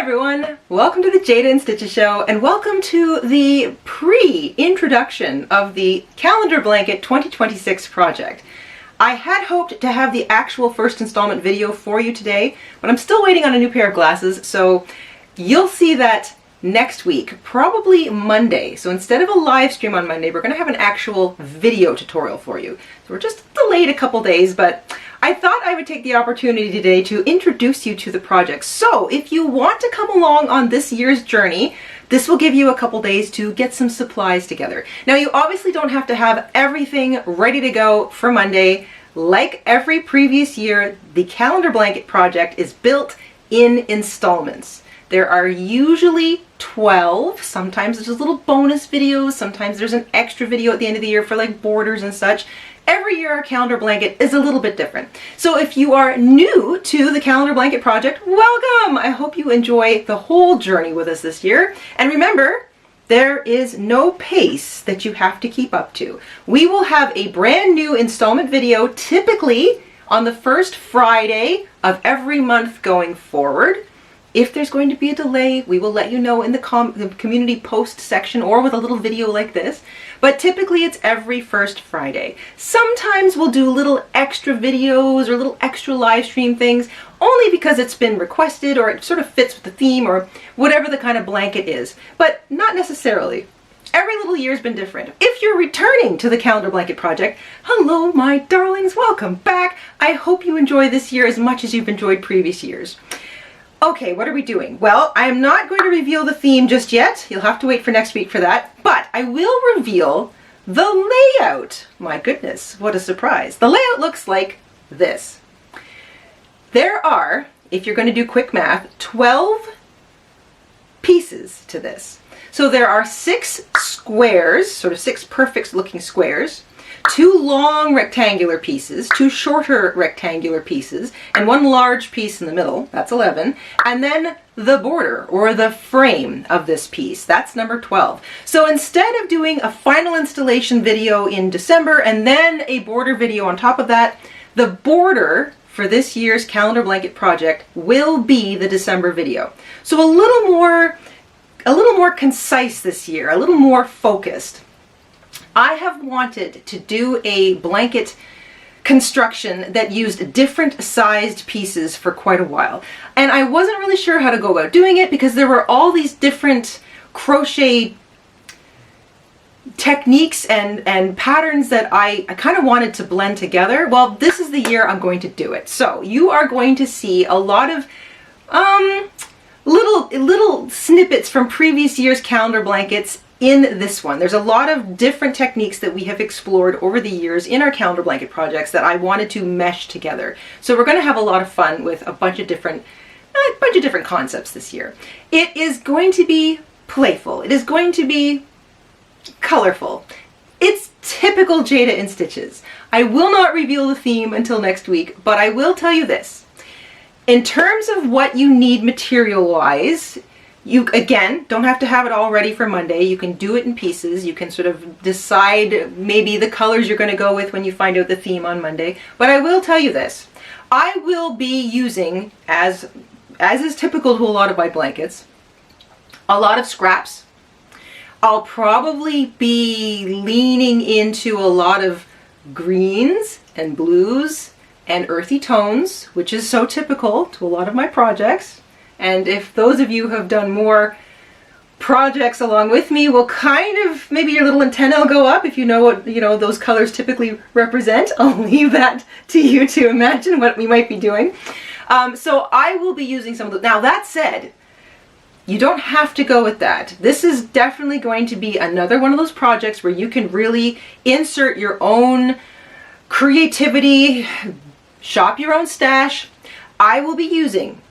everyone! Welcome to the Jayda InStitches show, and welcome to the pre-introduction of the Calendar Blanket 2026 project. I had hoped to have the actual first installment video for you today, but I'm still waiting on a new pair of glasses, so you'll see that next week, probably Monday. So instead of a live stream on Monday, we're going to have an actual video tutorial for you. So we're just delayed a couple days, but I thought I would take the opportunity today to introduce you to the project. So if you want to come along on this year's journey, this will give you a couple days to get some supplies together. Now, you obviously don't have to have everything ready to go for Monday. Like every previous year, the Calendar Blanket project is built in installments. There are usually 12. Sometimes there's little bonus videos. Sometimes there's an extra video at the end of the year for like borders and such. Every year our calendar blanket is a little bit different. So if you are new to the Calendar Blanket project, welcome! I hope you enjoy the whole journey with us this year. And remember, there is no pace that you have to keep up to. We will have a brand new installment video typically on the first Friday of every month going forward. If there's going to be a delay, we will let you know in the community post section or with a little video like this. But typically it's every first Friday. Sometimes we'll do little extra videos or little extra live stream things only because it's been requested or it sort of fits with the theme or whatever the kind of blanket is, but not necessarily. Every little year's been different. If you're returning to the Calendar Blanket project, hello my darlings, welcome back. I hope you enjoy this year as much as you've enjoyed previous years. Okay, what are we doing? Well, I am not going to reveal the theme just yet. You'll have to wait for next week for that. But I will reveal the layout. My goodness, what a surprise. The layout looks like this. There are, if you're going to do quick math, 12 pieces to this. So there are 6 squares, sort of 6 perfect looking squares, 2 long rectangular pieces, 2 shorter rectangular pieces, and 1 large piece in the middle, that's 11, and then the border or the frame of this piece, that's number 12. So instead of doing a final installation video in December and then a border video on top of that, the border for this year's Calendar Blanket project will be the December video. So a little more concise this year, a little more focused. I have wanted to do a blanket construction that used different sized pieces for quite a while. And I wasn't really sure how to go about doing it because there were all these different crochet techniques and patterns that I kind of wanted to blend together. Well, this is the year I'm going to do it. So you are going to see a lot of little snippets from previous year's calendar blankets in this one. There's a lot of different techniques that we have explored over the years in our calendar blanket projects that I wanted to mesh together. So we're going to have a lot of fun with a bunch of different concepts this year. It is going to be playful. It is going to be colorful. It's typical Jayda InStitches. I will not reveal the theme until next week, but I will tell you this. In terms of what you need material-wise, you, again, don't have to have it all ready for Monday. You can do it in pieces. You can sort of decide maybe the colors you're going to go with when you find out the theme on Monday. But I will tell you this. I will be using, as is typical to a lot of my blankets, a lot of scraps. I'll probably be leaning into a lot of greens and blues and earthy tones, which is so typical to a lot of my projects. And if those of you who have done more projects along with me will kind of, maybe your little antenna will go up if you know what those colors typically represent. I'll leave that to you to imagine what we might be doing. So I will be using some of those. Now that said, you don't have to go with that. This is definitely going to be another one of those projects where you can really insert your own creativity, shop your own stash. I will be using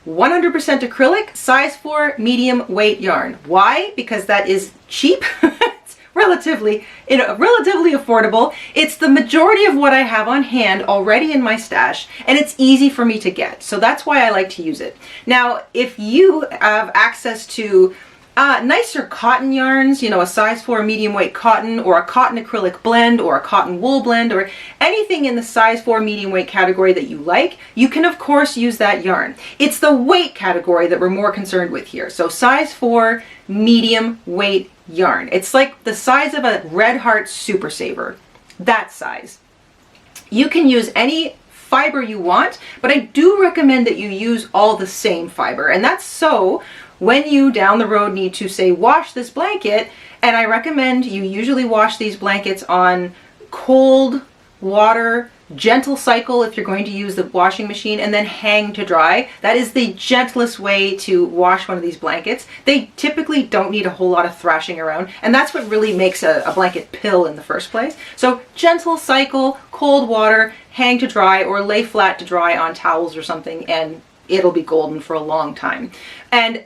100% acrylic, size 4, medium weight yarn. Why? Because that is cheap. It's relatively affordable. It's the majority of what I have on hand already in my stash, and it's easy for me to get. So that's why I like to use it. Now, if you have access to Nicer cotton yarns, you know, a size 4 medium weight cotton, or a cotton acrylic blend, or a cotton wool blend, or anything in the size 4 medium weight category that you like, you can of course use that yarn. It's the weight category that we're more concerned with here. So size 4 medium weight yarn. It's like the size of a Red Heart Super Saver, that size. You can use any fiber you want, but I do recommend that you use all the same fiber, and that's so when you down the road need to, say, wash this blanket, and I recommend you usually wash these blankets on cold water, gentle cycle if you're going to use the washing machine, and then hang to dry. That is the gentlest way to wash one of these blankets. They typically don't need a whole lot of thrashing around, and that's what really makes a blanket pill in the first place. So gentle cycle, cold water, hang to dry, or lay flat to dry on towels or something, and it'll be golden for a long time. And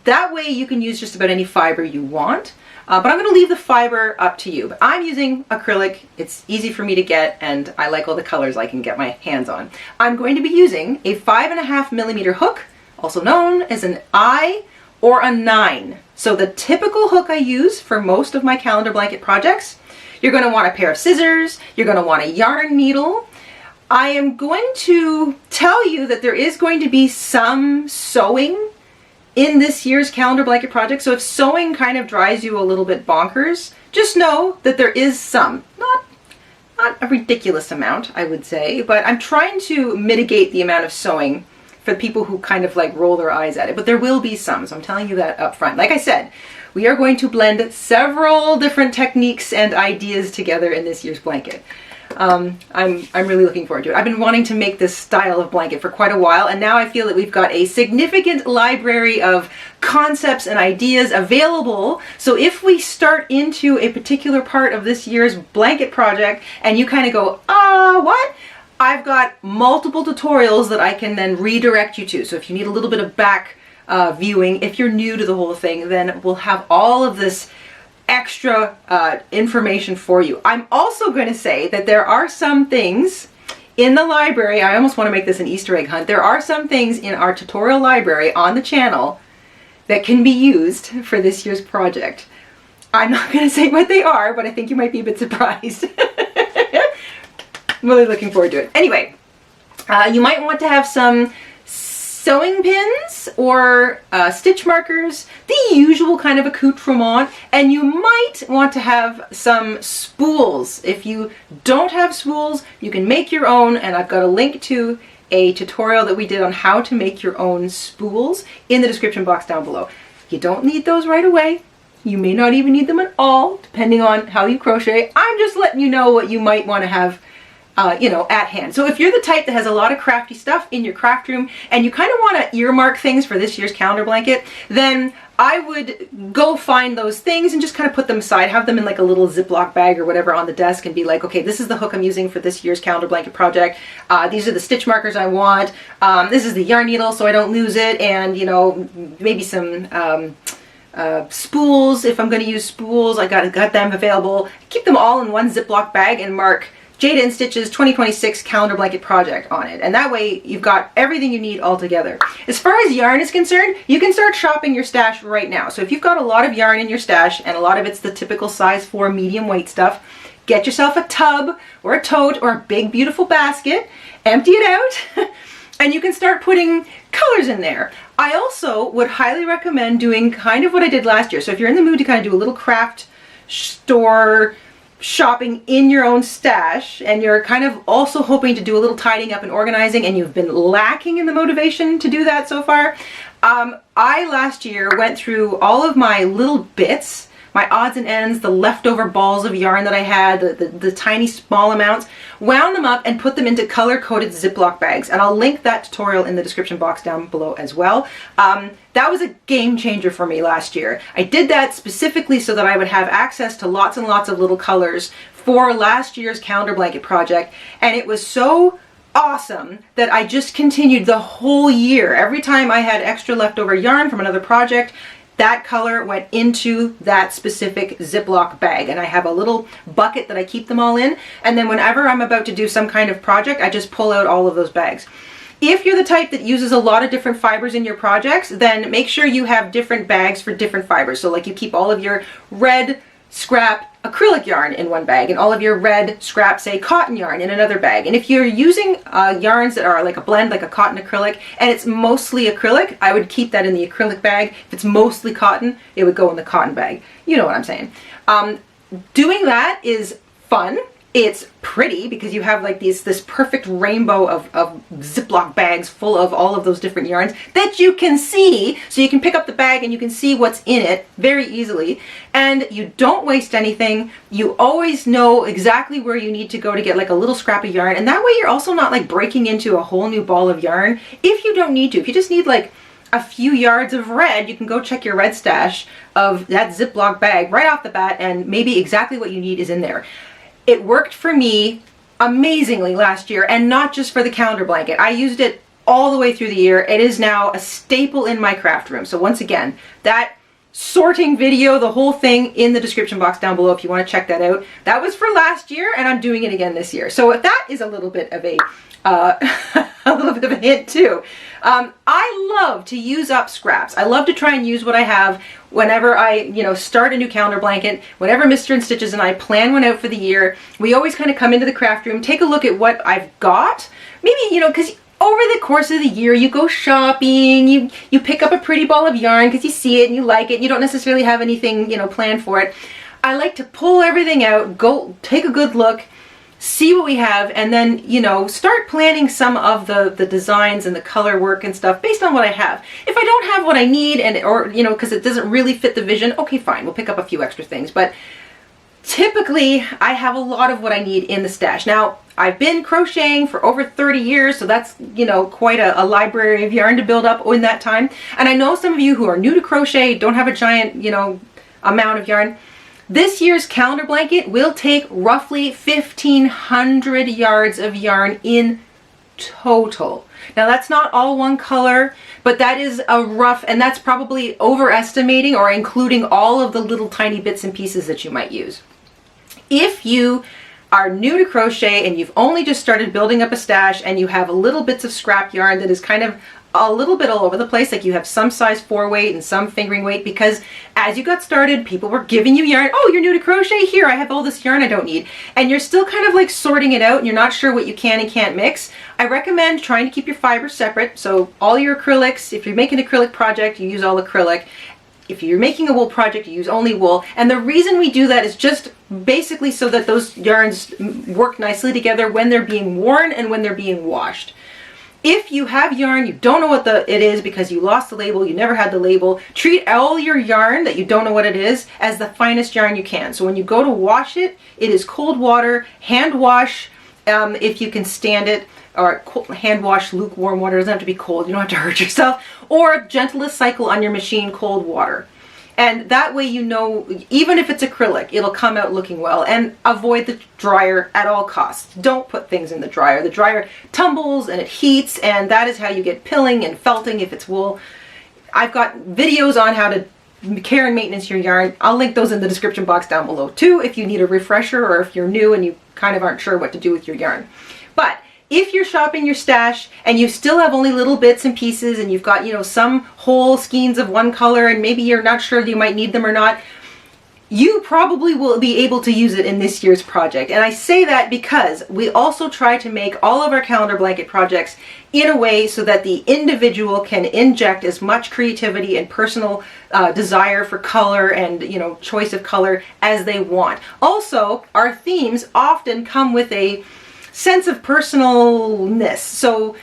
that way you can use just about any fiber you want. But I'm going to leave the fiber up to you. But I'm using acrylic. It's easy for me to get, and I like all the colors I can get my hands on. I'm going to be using a 5.5 millimeter hook, also known as an I or a 9. So the typical hook I use for most of my calendar blanket projects. You're going to want a pair of scissors. You're going to want a yarn needle. I am going to tell you that there is going to be some sewing in this year's calendar blanket project. So if sewing kind of drives you a little bit bonkers, just know that there is some, not a ridiculous amount, I would say, but I'm trying to mitigate the amount of sewing for the people who kind of like roll their eyes at it, but there will be some, so I'm telling you that up front. Like I said, we are going to blend several different techniques and ideas together in this year's blanket. I'm really looking forward to it. I've been wanting to make this style of blanket for quite a while, and now I feel that we've got a significant library of concepts and ideas available. So if we start into a particular part of this year's blanket project and you kind of go, what? I've got multiple tutorials that I can then redirect you to. So if you need a little bit of back viewing, if you're new to the whole thing, then we'll have all of this extra information for you. I'm also going to say that there are some things in the library. I almost want to make this an Easter egg hunt. There are some things in our tutorial library on the channel that can be used for this year's project. I'm not going to say what they are, but I think you might be a bit surprised. I'm really looking forward to it. Anyway, you might want to have some sewing pins or stitch markers, the usual kind of accoutrement, and you might want to have some spools. If you don't have spools, you can make your own, and I've got a link to a tutorial that we did on how to make your own spools in the description box down below. You don't need those right away. You may not even need them at all, depending on how you crochet. I'm just letting you know what you might want to have at hand. So if you're the type that has a lot of crafty stuff in your craft room and you kind of want to earmark things for this year's calendar blanket, then I would go find those things and just kind of put them aside, have them in like a little Ziploc bag or whatever on the desk, and be like, okay, this is the hook I'm using for this year's calendar blanket project. These are the stitch markers I want. This is the yarn needle so I don't lose it, and maybe some spools if I'm going to use spools. I got them available. Keep them all in one Ziploc bag and mark Jayda InStitches 2026 calendar blanket project on it, and that way you've got everything you need all together. As far as yarn is concerned, you can start shopping your stash right now. So if you've got a lot of yarn in your stash, and a lot of it's the typical size 4 medium weight stuff, get yourself a tub or a tote or a big beautiful basket, empty it out, and you can start putting colors in there. I also would highly recommend doing kind of what I did last year. So if you're in the mood to kind of do a little craft store shopping in your own stash, and you're kind of also hoping to do a little tidying up and organizing, and you've been lacking in the motivation to do that so far, I last year went through all of my little bits, my odds and ends, the leftover balls of yarn that I had, the tiny small amounts, wound them up and put them into color-coded Ziploc bags, and I'll link that tutorial in the description box down below as well. That was a game changer for me last year. I did that specifically so that I would have access to lots and lots of little colors for last year's calendar blanket project, and it was so awesome that I just continued the whole year. Every time I had extra leftover yarn from another project, that color went into that specific Ziploc bag, and I have a little bucket that I keep them all in, and then whenever I'm about to do some kind of project, I just pull out all of those bags. If you're the type that uses a lot of different fibers in your projects, then make sure you have different bags for different fibers. So like you keep all of your red scrap acrylic yarn in one bag and all of your red scrap, say, cotton yarn in another bag. And if you're using yarns that are like a blend, like a cotton acrylic, and it's mostly acrylic, I would keep that in the acrylic bag. If it's mostly cotton, it would go in the cotton bag. You know what I'm saying. Doing that is fun. It's pretty because you have like this perfect rainbow of Ziploc bags full of all of those different yarns that you can see. So you can pick up the bag and you can see what's in it very easily. And you don't waste anything. You always know exactly where you need to go to get like a little scrap of yarn. And that way you're also not like breaking into a whole new ball of yarn if you don't need to. If you just need like a few yards of red, you can go check your red stash of that Ziploc bag right off the bat, and maybe exactly what you need is in there. It worked for me amazingly last year, and not just for the calendar blanket. I used it all the way through the year. It is now a staple in my craft room. So once again, that sorting video, the whole thing in the description box down below if you want to check that out. That was for last year, and I'm doing it again this year. So that is a little bit of a hint too. I love to use up scraps. I love to try and use what I have whenever I, start a new calendar blanket. Whenever Mr. InStitches and I plan one out for the year, we always kind of come into the craft room, take a look at what I've got. Maybe, because over the course of the year, you go shopping, you pick up a pretty ball of yarn because you see it and you like it, and you don't necessarily have anything, planned for it. I like to pull everything out, go take a good look, see what we have, and then, start planning some of the designs and the color work and stuff based on what I have. If I don't have what I need or because it doesn't really fit the vision, okay, fine, we'll pick up a few extra things. But typically, I have a lot of what I need in the stash. Now, I've been crocheting for over 30 years, so that's, quite a library of yarn to build up in that time. And I know some of you who are new to crochet, don't have a giant, amount of yarn. This year's calendar blanket will take roughly 1,500 yards of yarn in total. Now that's not all one color, but that is a rough, and that's probably overestimating or including all of the little tiny bits and pieces that you might use. If you are new to crochet and you've only just started building up a stash and you have little bits of scrap yarn that is kind of a little bit all over the place, like you have some size 4 weight and some fingering weight, because as you got started, people were giving you yarn. Oh, you're new to crochet? Here, I have all this yarn I don't need. And you're still kind of like sorting it out and you're not sure what you can and can't mix. I recommend trying to keep your fibers separate. So all your acrylics, if you're making an acrylic project, you use all acrylic. If you're making a wool project, you use only wool. And the reason we do that is just basically so that those yarns work nicely together when they're being worn and when they're being washed. If you have yarn, you don't know what it is because you lost the label, you never had the label, treat all your yarn that you don't know what it is as the finest yarn you can. So when you go to wash it, it is cold water, hand wash if you can stand it, or hand wash lukewarm water. It doesn't have to be cold, you don't have to hurt yourself, or gentlest cycle on your machine, cold water. And that way even if it's acrylic, it'll come out looking well. And avoid the dryer at all costs. Don't put things in the dryer. The dryer tumbles and it heats, and that is how you get pilling and felting if it's wool. I've got videos on how to care and maintenance your yarn. I'll link those in the description box down below too if you need a refresher or if you're new and you kind of aren't sure what to do with your yarn. But if you're shopping your stash and you still have only little bits and pieces and you've got, some whole skeins of one color and maybe you're not sure you might need them or not, you probably will be able to use it in this year's project. And I say that because we also try to make all of our calendar blanket projects in a way so that the individual can inject as much creativity and personal desire for color and, choice of color as they want. Also, our themes often come with a sense of personalness. So,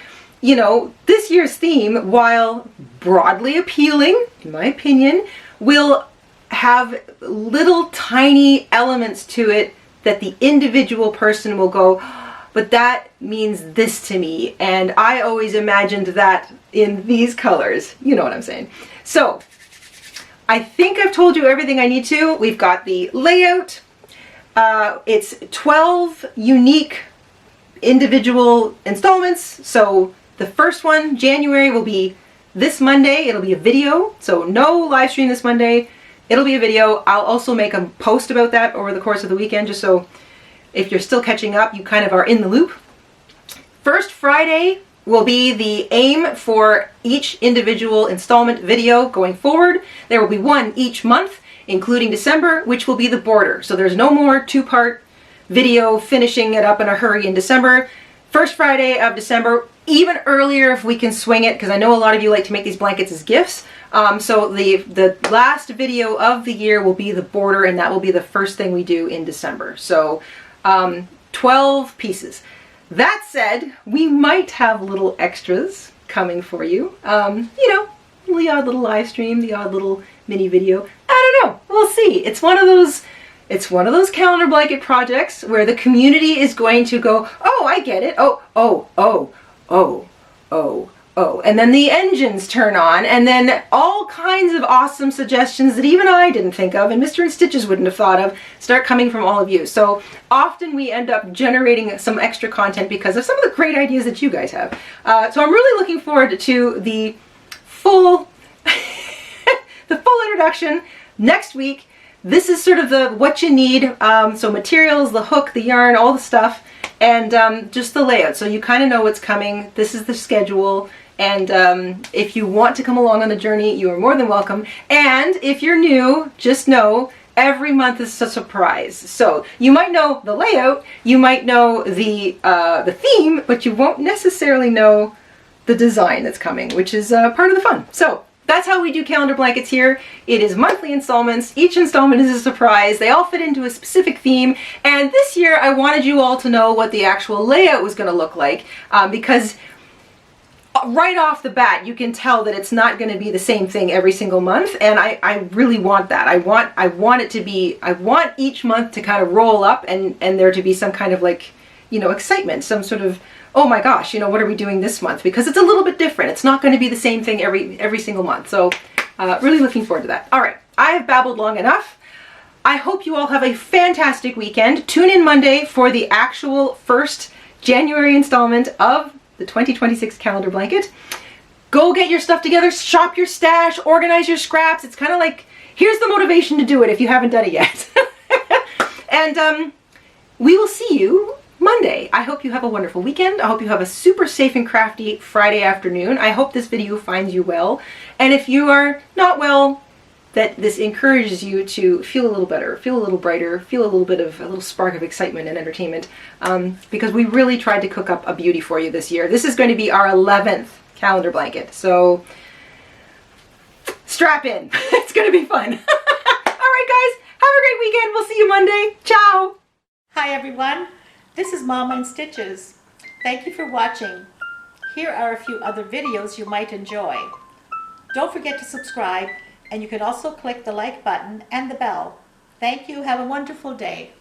this year's theme, while broadly appealing, in my opinion, will have little tiny elements to it that the individual person will go, but that means this to me. And I always imagined that in these colors. You know what I'm saying? So I think I've told you everything I need to. We've got the layout. It's 12 unique individual installments. So the first one, January, will be this Monday. It'll be a video, so no live stream this Monday. It'll be a video. I'll also make a post about that over the course of the weekend, just so if you're still catching up, you kind of are in the loop. First Friday will be the aim for each individual installment video going forward. There will be one each month, including December, which will be the border. So there's no more two-part video finishing it up in a hurry in December. First Friday of December, even earlier if we can swing it, because I know a lot of you like to make these blankets as gifts. So the last video of the year will be the border, and that will be the first thing we do in December. So 12 pieces. That said, we might have little extras coming for you. You know, the odd little live stream, the odd little mini video. I don't know. We'll see. It's one of those calendar blanket projects where the community is going to go, oh, I get it. Oh, oh, oh, oh, oh, oh. And then the engines turn on, and then all kinds of awesome suggestions that even I didn't think of and Mr. InStitches wouldn't have thought of start coming from all of you. So often we end up generating some extra content because of some of the great ideas that you guys have. So I'm really looking forward to the full the full introduction next week. This is sort of the what you need, so materials, the hook, the yarn, all the stuff, and just the layout. So you kind of know what's coming. This is the schedule, and if you want to come along on the journey, you are more than welcome. And if you're new, just know every month is a surprise. So you might know the layout, you might know the theme, but you won't necessarily know the design that's coming, which is part of the fun. So that's how we do calendar blankets here. It is monthly installments. Each installment is a surprise. They all fit into a specific theme. And this year I wanted you all to know what the actual layout was going to look like, because right off the bat you can tell that it's not going to be the same thing every single month, and I really want that. I want it to be, I want each month to kind of roll up and there to be some kind of, like, you know, excitement, some sort of, oh my gosh, you know, what are we doing this month? Because it's a little bit different. It's not going to be the same thing every single month. So really looking forward to that. All right, I have babbled long enough. I hope you all have a fantastic weekend. Tune in Monday for the actual first January installment of the 2026 calendar blanket. Go get your stuff together, shop your stash, organize your scraps. It's kind of like, here's the motivation to do it if you haven't done it yet. And we will see you Monday. I hope you have a wonderful weekend. I hope you have a super safe and crafty Friday afternoon. I hope this video finds you well. And if you are not well, that this encourages you to feel a little better, feel a little brighter, feel a little spark of excitement and entertainment, because we really tried to cook up a beauty for you this year. This is going to be our 11th calendar blanket. So strap in. It's going to be fun. All right, guys, have a great weekend. We'll see you Monday. Ciao. Hi, everyone. This is Mama InStitches. Thank you for watching. Here are a few other videos you might enjoy. Don't forget to subscribe, and you can also click the like button and the bell. Thank you. Have a wonderful day.